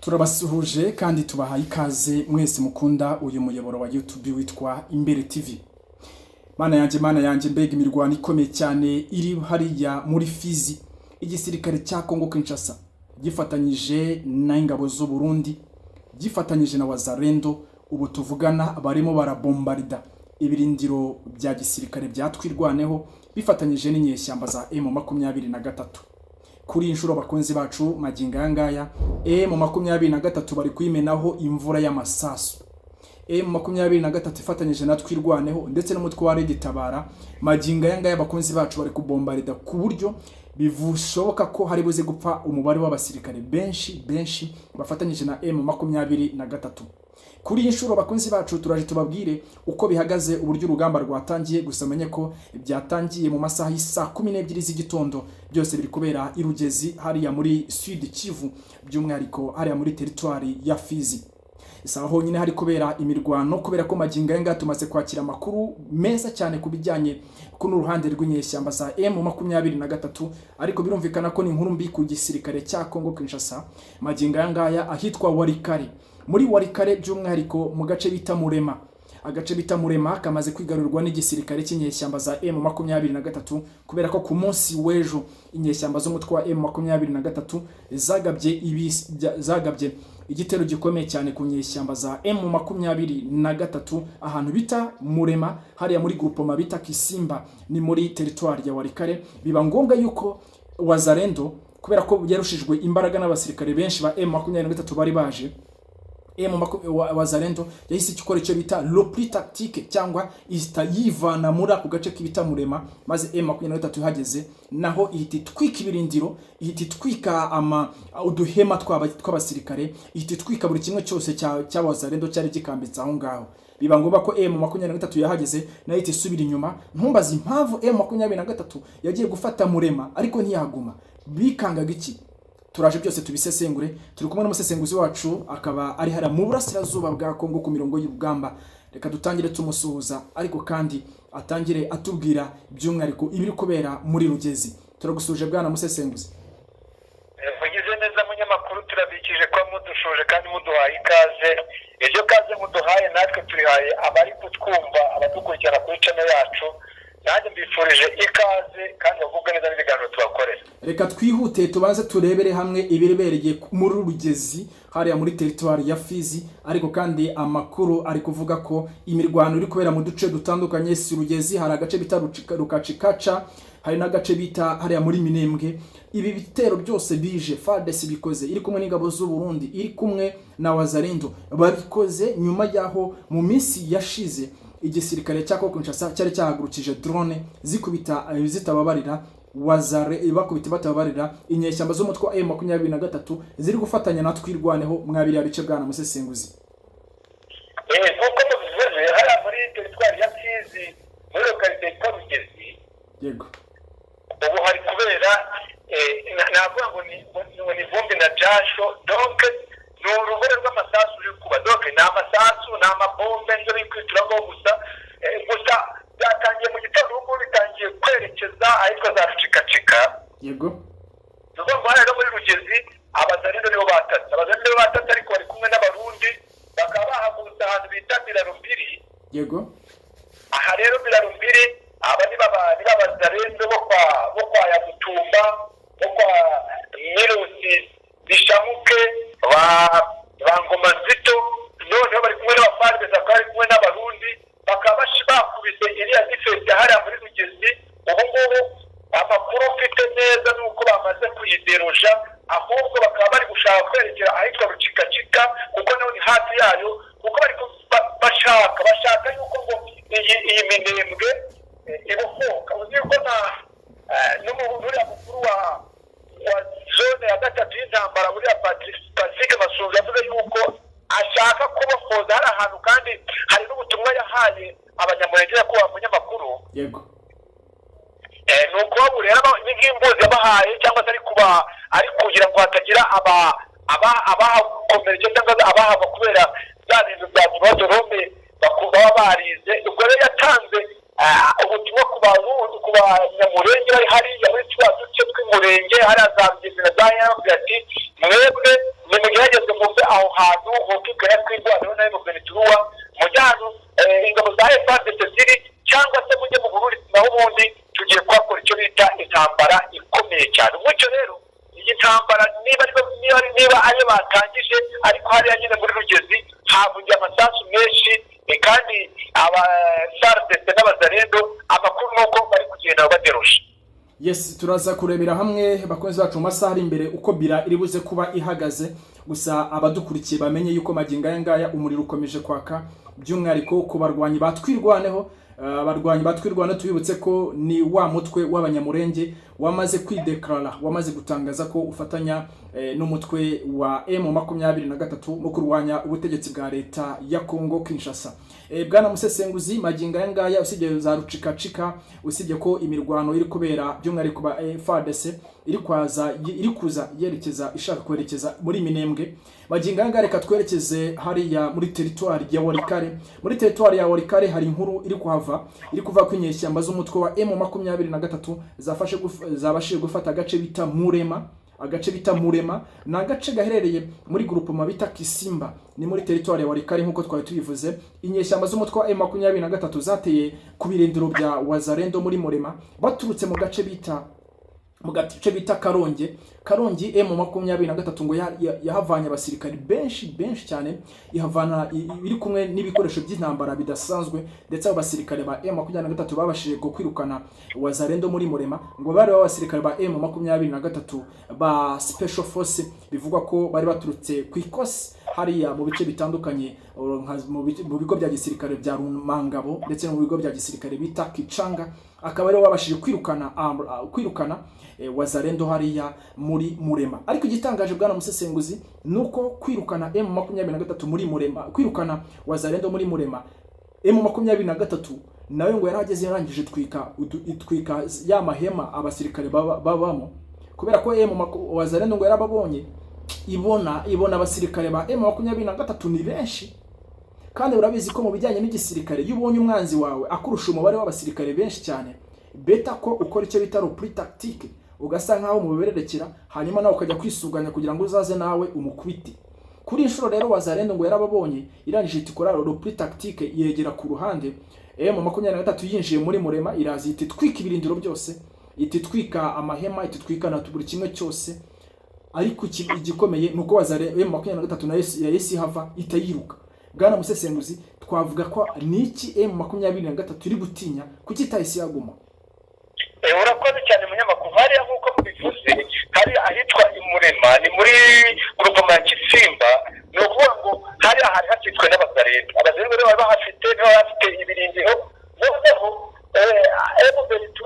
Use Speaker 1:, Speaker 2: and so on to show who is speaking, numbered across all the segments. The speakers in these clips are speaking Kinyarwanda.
Speaker 1: Turabasuhuje kandi tubahaye ikaze mwese mukunda uyu muyoboro wa YouTube witwa Imbere TV. Mana yanjye mbega imirwano ikomeye cyane iri hariya muri Fizi. Igisirikare cya Kongo Kinshasa gifatanyije n'ingabo z'u Burundi, gifatanyije na Wazalendo, ubu tuvugana barimo barabombarda ibirindiro bya gisirikare byatwirwaneho bifatanyije n'inyeshyamba za M23. Kuri inshuro bakunzi bacu maginga ngaya M23 bari kwimenaho imvura y'amasasu. M23 ifatanyije natwirwaneho ndetse n'umutwe wa Red Tabara maginga ngaya bakunzi bacu bari kubombarida ku buryo bivushoboka ko hari buze gupfa umubare w'abasirikare benshi bafatanyije na M23. Kuri inshuro bakunzi bacu turaje tubabwire uko bihagaze, uburyo urugamba rwatangiye. Gusa menye ko byatangiye mu masaha y'isa 12 z'igitondo, byose biri kubera irugezi hariya muri Sud Kivu, by'umwihariko hariya muri territoire ya Fizi. Isaha honyine hari kubera imirwano kubera ko maginga yanga tumaze kwakira amakuru meza cyane kubijyanye kuno ruhande rw'inyeshyamba za M23, ariko birumvikana ko ni inkuru mbi ku gisirikare cya Kongo Kinshasa. Maginga yanga ahitwa Warikare, muri Warikare by'umwihariko mu gace bita Murema. Agace bita Murema kamaze kwigarurwa n'igisirikare cy'inyeshyamba za M23 kubera ko ku munsi w'ejo inyeshyamba z'umutwe wa M23 zagabye igitero gikomeye cyane ku nyeshyamba za M23 ahantu bita Murema hariya muri groupement bita Kisimba, ni muri territoire ya Warikare. Biba ngombwa yuko Wazalendo kubera ko yarushijwe imbaraga n'abasirikare benshi ba M23 bari baje, Wazalendo yahise ikora icyo bita repli tactique cyangwa ihita yivana muri ako gace kibita Murema, maze M23 ihageze naho ihita twika ibirindiro, ihita twika uduhema tw'abasirikare, ihita twika buri kimwe cyose cya Wazalendo cyari gikambitse aho ngaho. Biba ngombwa ko M23 yahageze nayo ihita isubira inyuma. Ntumbaze impamvu M23 yagiye gufata Murema ariko ntiyaguma, bikangaga iki? Turaje byose tubisesengure. Turi kumwe n'umusesenguzi wacu akaba ari hara mu burasirazuba bwa Kongo ku mirongo y'urugamba. Reka dutangire tumusuhuza, ariko kandi atangire atubwira by'umwihariko ibiri kubera muri Rugezi. Turagusuje bwana musesenguzi.
Speaker 2: Mugize neza munyamakuru, turabikije kwa mudushuje kandi muduhaye ikaze. Iryo kaze muduhaye natwe turihaye abari kutwumva, abadukurikirana kuri channel yacu. Nanjye mbifurije ikaze kandi bavuga neza n'ibiganiro tubakorera.
Speaker 1: Reka twihute tubanze turebere hamwe ibirebereye muri Rugezi hariya muri territoire ya Fizi, ariko kandi amakuru ari kuvuga ko imirwano iri kubera mu duce dutandukanye. Si Rugezi, hari agace bita Rukacikaca, hari n'agace bita hariya muri Minembwe. Ibi bitero byose bije FARDC bikoze iri kumwe n'ingabo z'u Burundi, iri kumwe na Wazalendo, babikoze nyuma yaho mu minsi yashize igisirikare cya Kongo Kinshasa cyari cyahagurukije drone zikubita zitababarira bakubita batababarira inyeshyamba z'umutwe wa M23 ziri gufatanya natwirwaneho mwabiri abice bwana musesenguzi.
Speaker 2: Nkuko mubivuze hariya muri territoire ya Fizi muri localité ya Rugezi,
Speaker 1: yego,
Speaker 2: ubu hari kubera navuga ngo ni bombe na jasho, donc ni urugore rw'amasasu uri kuba, donc ni amasasu n'amabombe nzo bikwituraho gusa byatangiye mu gitondo, ubu bitangiye kwerekeza ahitwa za Rucikacika.
Speaker 1: Yego,
Speaker 2: nuko rero muri Rugezi Abazalendo nibo batatse ariko bari kumwe n'Abarundi, bakaba bahagurutse ahantu bita Birarumbiri.
Speaker 1: yego,
Speaker 2: aha rero Birarumbiri aba ni b'Abazalendo bo kwa Yagutumba, bo kwa Mirusi Bishamuke ba Ngoma Nzito, none bari kumwe n'abafarde, bakaba kumwe n'Abarundi, bakaba bakubise iriya defense hariya muri Rugezi. Ubu ngubu amakuru mfite neza nuko bamaze kuyideroja, ahubwo bakaba bari gushaka kwerekera ahitwa Rucikacika kuko naho ni hafi yayo, kuko bari bashaka yuko ngo iyi Minembwe ibufoka. Uzi yuko n'umuriya mukuru wa zone ya gatatu y'intambara buriya Patrick Masunzu yavuze yuko ashaka kubafoza hari ahantu, kandi hari n'ubutumwa yahaye abanyamurenge ko abanyamakuru.
Speaker 1: yego,
Speaker 2: nuko burera n'ingimbuzi yabahaye cyangwa ari kugira ngo hatagira abahakomeretse cyangwa abahava kubera bya bintu bya Kibatorome baba barize. Ubwo rero yatanze ubutumwa ku banyamurenge bari hariya muri twa duce tw'umurenge hariya za Rugezi na za Nyambe, ati mwebwe nimugerageze muve twebwe twirwaneho na M23 mujyano ingabo za FARDC ziri cyangwa se mujye mu Burundi naho ubundi tugiye kwakora icyo bita intambara ikomeye cyane. Umucyo rero iyi ntambara niba ayo batangije ariko hariya nyine muri Rugezi havugiye amasasu menshi kandi aba FARDC n'abazarendo amakuru nuko bari kugenda baderusha.
Speaker 1: Yes, turaza kurebera hamwe bakozi bacu mu masaha ari imbere uko bira iri buze kuba ihagaze, gusa abadukurikiye bamenye yuko magingo aya ngaya umuriro ukomeje kwaka, by'umwihariko ku barwanyi batwirwaneho. Abarwanyi batwirwana tubibutse ko ni wa mutwe w'abanyamurenge wamaze kwideklara, wamaze gutangaza ko ufatanya n'umutwe wa M23 mu kurwanya ubutegetsi bwa leta ya Kongo Kinshasa. Bwana musesenguzi, magingo aya ngaya usibye za rucikacika, usibye ko imirwano iri kubera by'umwihariko ba FARDC iri kuza yerekeza ishaka kwerekeza muri Minembwe, magingo aya ngaya reka twerekeze hariya muri territoire ya Walikare. Muri territoire ya Walikare hari inkuru iri kuva ku inyeshyamba z'umutwe wa M23 zabashije gufata agace bita Murema. Agace bita Murema na agace gaherereye muri groupement bita Kisimba, ni muri territoire ya Walikare nkuko twari tubivuze. Inyeshyamba z'umutwe wa M23 zateye ku birindiro bya Wazarendo muri Murema baturutse mu gace bita Karongi. M23 ngo yahavanye abasirikari benshi cyane, ihavana biri kumwe n'ibikoresho by'intambara bidasanzwe, ndetse abasirikare ba M23 babashije kwirukana Wazarendo muri Murema. Ngo bari abasirikare ba M23 ba Special Force, bivugwa ko bari baturutse ku ikosi hariya mu bice bitandukanye, mu bigo bya gisirikare bya Rumangabo ndetse no mu bigo bya gisirikare bita Kicanga. Akaba ari wabashije kwirukana Wazarendo hariya muri Murema. Ariko igitangaje bwana musesenguzi nuko kwirukana M23 muri Murema, kwirukana Wazarendo muri Murema, M23 nawe ngo yarageze yarangije twika ya mahema abasirikare babamo, kubera ko Wazarendo ngo yarababonye ibona abasirikare ba M23 ni benshi. Kandi urabizi ko mu bijyanye n'igisirikare iyo ubonye umwanzi wawe akurusha umubare w'abasirikare benshi cyane, beta ko ukora icyo bita repli tactique, ugasa nkaho mubererekera hanyuma nawe ukajya kwisuganya kugira ngo uzaze nawe umukubite. Kuri inshuro rero Wazarendo ngo yarababonye irangije itikora repli tactique, yegera ku ruhande M23 yinjiye muri Murema, irazi ititwika ibirindiro byose, ititwika amahema, ititwika na buri kimwe cyose. Ariko igikomeye nuko Wazarendo M23 na yesi hava itayiruka. Bwana musesenguzi, twavuga ko niki M23 iri gutinya kuki itahise yaguma?
Speaker 2: Urakoze cyane munyamakuru. Hariya nk'uko bivuze, hari ahitwa Imurema, ni muri groupement ya Kisimba. Ni ukuvuga ngo hariya hari hakitwe n'abazarendo. Abazarendo rero bari bafite ibirindiro, noneho M23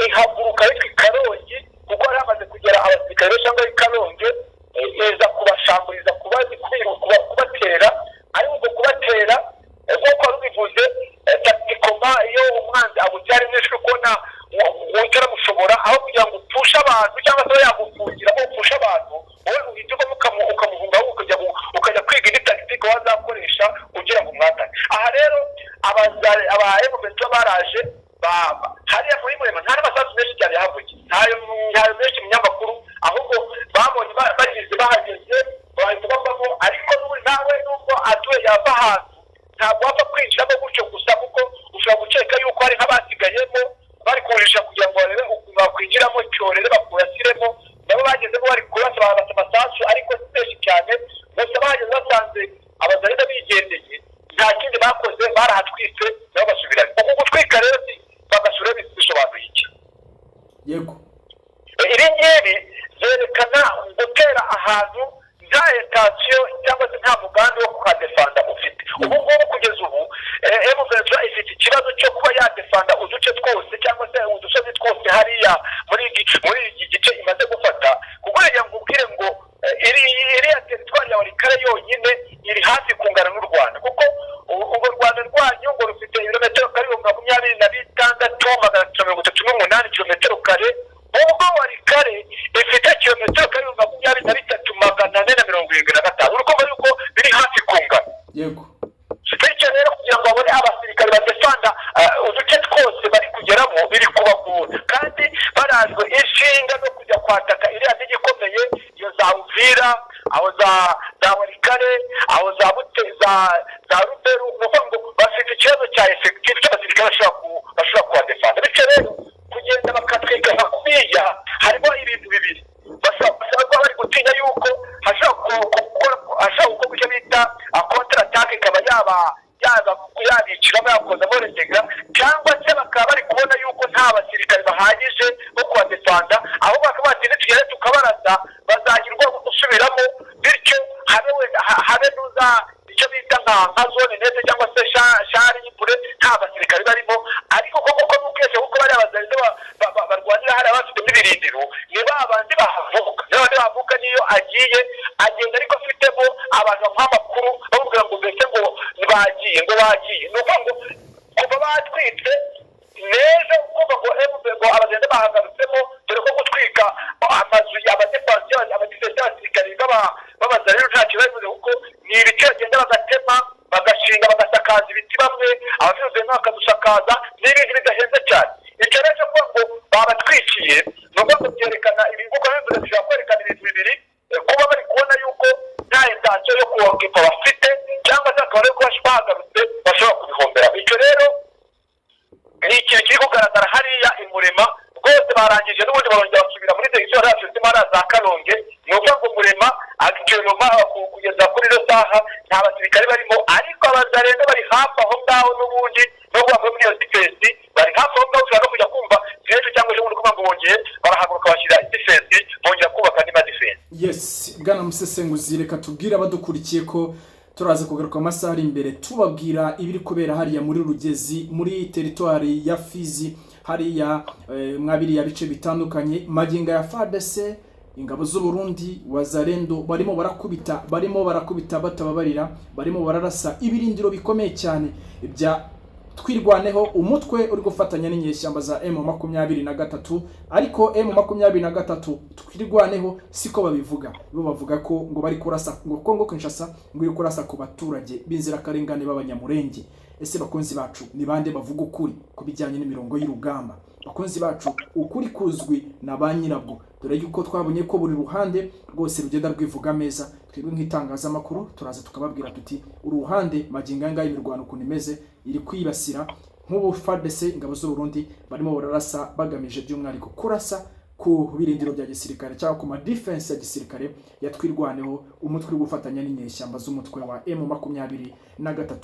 Speaker 2: ihaguruka hitwa Karongi, kuko hari hamaze kugera abasirikare cyangwa Karongi, iza kubashamburiza kubatera. Ariko ubwo kubatera nk'uko rubivuze taktikoma, iyo umwanzi abutyari mwinshi ukona utaramushobora, aho kugira ngo upfushe abantu cyangwa se yagufungira aho upfusha abantu, wowe uhitamo ukamuhunga ukajya kwiga indi tactique wazakoresha ugira ngo umwatane. Aha rero aba M23 baraje hariya muri Murema nta n'amasasu menshi cyane yahavuye, ntayo menshi munyamakuru, ahubwo babonye bahageze bahita bavamo. Ariko nawe nubwo atuye yava ahantu ntabwo wapfa kwinjiramo gutyo gusa, kuko ushobora gukeka yuko hari nk'abasigayemo bari kurisha kugira ngo barebe ukuntu bakwinjiramo cyorere bakuyasiremo. Nabo bagezemo bari kurasa amasasu, ariko si benshi cyane. Gusa bahageze basanze abazarenda bigendeye, nta kindi bakoze, barahatwitse nabo basubirayo. Uku gutwika rero bagasubira bisobanuye iki?
Speaker 1: Yego,
Speaker 2: iri ngiri zerekana gutera ahantu nta intention cyangwa se nta mugambi wo kuhadefanda ufite. Ubu ngubu kugeza ubu M23 ifite ikibazo cyo kuba yadefanda uduce twose cyangwa se udusozi twose hariya muri iki gice imaze gufata, kuko rero ngubwire ngo iriya territoire ya Walikare yonyine iri hafi kungana n'u Rwanda, kuko u Rwanda rwanyu ngo rufite ibirometero kare 26,338 kilometero kare, ubwo Walikare ifite kilometero kare 23,475. Urukumva yuko biri hafi kungana.
Speaker 1: yego.
Speaker 2: Bityo rero kugira ngo babone abasirikare badefanda uduce twose bari kugeramo biri kubagora, kandi barazwe inshinga zo kujya kwataka iriya migi ikomeye, iyo za Uvira, aho za Walikale, aho za Ruberu, ni ukuvuga ngo bafite ikibazo cya effective cy'abasirikare bashobora kuhadefanda. Bityo rero kugenda bakatwika nka kuriya harimo ibintu bibiri. Bashobora bari gutinya yuko hashobora gukorwa icyo bita counter attack, ikaba yabiciramo yakozamo retegura, cyangwa se bakaba bari kubona yuko nta basirikare bahagije bo kuhadefanda, ahubwo bakaba bati nitugere tukabarasa bazagirwa gusubiramo, bityo habe nuza icyo bita nka zone nete cyangwa se shari y'ipure nta basirikare barimo. Ariko koko n'ukwese kuko bari abazarindo barwanira hari abafite n'ibirindiro, ni babandi bahavuka niyo agiye agenda ariko afitemo abantu bamuha amakuru bamubwira ngo mbese ngo bagiye. Ni ukuvuga ngo kuva batwitse neza kuva ngo abagenda bahagarutsemo, dore ko gutwika amazu abadefensi y'abasirikare b'abazarindo nta kibazo, kuko ni ibiti bagenda bagatema bagashinga bagasakaza ibiti, bamwe abafite bakadusakaza n'ibindi bidahenze cyane. Icyo rero kuvuga ngo babatwikiye ni ukuvuga ngo byerekana ibivuga bivuze bishobora kwerekana ibintu bibiri: kuba bari kubona yuko nta intensiyo yo kubakipa bafite, cyangwa se bakaba bari kuba bahagarutse bashobora kubihombera. Icyo rero ni ikintu kiri kugaragara hariya i Murema. Rwose barangije n'ubundi barongera basubira muri direction yacu z'imara za Kalonge. Ni ukuvuga ngo Murema actuellement kugeza kuri ino saha nta basirikare barimo, ariko abazarendo bari hafi aho ngaho n'ubundi no kuva muri iyo defense bari hafi aho ngaho. Ushobora no kujya kumva ejo cyangwa ejo bundi kuvuga ngo bongeye barahaguruka bashyira defense, bongera kubaka andi defense.
Speaker 1: Yes, bwana musesenguzi, reka tubwire abadukurikiye ko turaza kugaruka amasaha ari imbere tubabwira ibiri kubera hariya muri Rugezi, muri territoire ya Fizi, hariya mwabiri ya bice bitandukanye. Maginga ya FARDC, ingabo z'u Burundi, wazarendo barimo barakubita batababarira, barimo bararasa ibirindiro bikomeye cyane bya twirwaneho, umutwe uri gufatanya n'inyeshyamba za M23. Ariko M23 twirwaneho siko babivuga, bo bavuga ko ngo bari kurasa ngo Kongo Kinshasa ngo iri kurasa ku baturage b'inzira karengane b'abanyamurenge. Ese bakunzi bacu ni bande bavuga ukuri kubijyanye n'imirongo y'urugamba? Bakunzi bacu, ukuri kuzwi na ba nyirabwo, dore yuko twabonye ko buri ruhande rwose rugenda rwivuga meza. Twebwe nk'itangazamakuru turaza tukababwira tuti uruhande maginga ngaye imirwano ukuntu imeze iri kwibasira, nk'ubu FARDC ingabo z'u Burundi barimo bararasa bagamije by'umwihariko kurasa ku birindiro bya gisirikare cyangwa ku ma defense ya gisirikare yatwirwaneho, umutwe uri gufatanya n'inyeshyamba z'umutwe wa M23.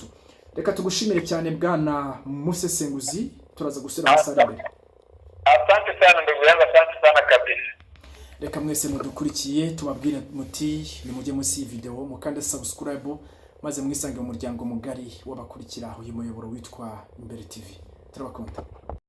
Speaker 1: Reka tugushimire cyane bwana musesenguzi, turaza gusura amasaha imbere.
Speaker 2: Asante sana ndugu yangu, asante sana kabisa.
Speaker 1: Reka mwese mudukurikiye tubabwire muti nimujye munsi iyi video mukande subscribe, maze mwisange mu muryango mugari w'abakurikira uyu muyoboro witwa Imbere TV. Turabakunda.